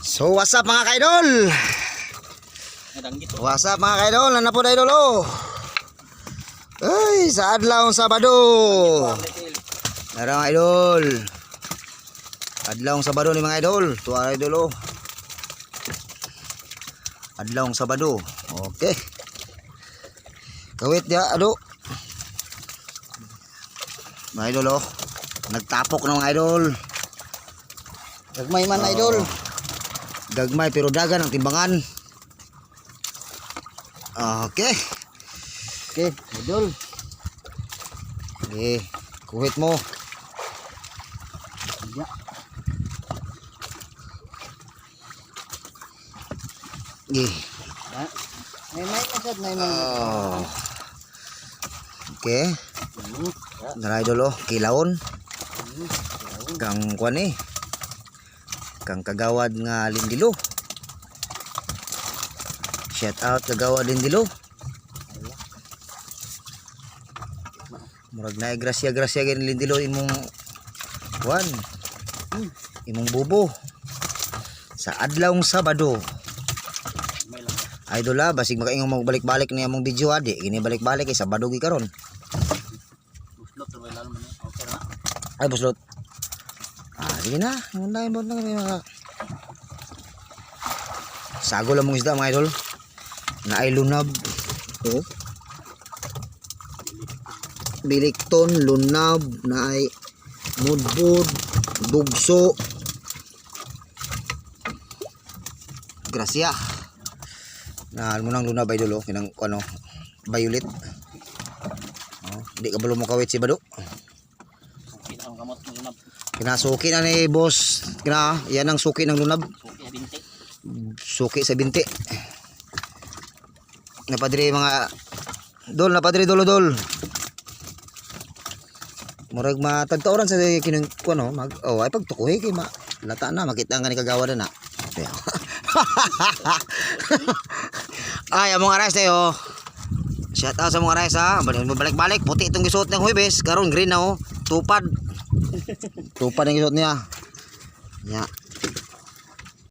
So what's up mga kaidol? What's up mga kaidol? Ano po idol oh? Ay, sa adlaw Sabado. Narang idol. Adlaw Sabado ni mga idol. Tuwa idol oh. Adlaw Sabado. Okay. Kawit dia ado. Mga idol oh. Nagtapok na mga idol. Gagmay man idol. Gagmay pero dagan ang timbangan. Okay. Okay, idol. Okay, kuhit mo. Ya. Okay. May. Oh. Okay. Dara idol oh, kilawon. Kang kuan eh. Kang kagawad nga Lindilo. Shout out kagawad Lindilo. Murag na grasya gani Lindilo imong kuan. Imong bubo. Sa adlawng Sabado. Idol ah, basig makaingong magbalik-balik ni among video adi. Gini balik-balik sa Sabado gi karon. Ay buslot. Sige na, nandahin mo na kami mga sago lang mong isda mga idol na ay lunab oh. Bilikton, lunab na ay mudbud, bugso, grasya na almunang lunab idol oh, kinang ano, violet oh, hindi ka balo mo kawit si Bado. Kinasuki na ni boss. Yan ang suki ng lunab. Suki sa binti. Napadri mga dol, napadri dol. Murag matagtauran sa kinang kuno, mag ay pagtukuhi kay lata na makita nga ni kagawa na. Ay among aras tayo. Shout out sa mga aras ha. Balik-balik puti itong gisuot ng Huwebes, karon green na oh. Tupad ang isuot niya. Ya.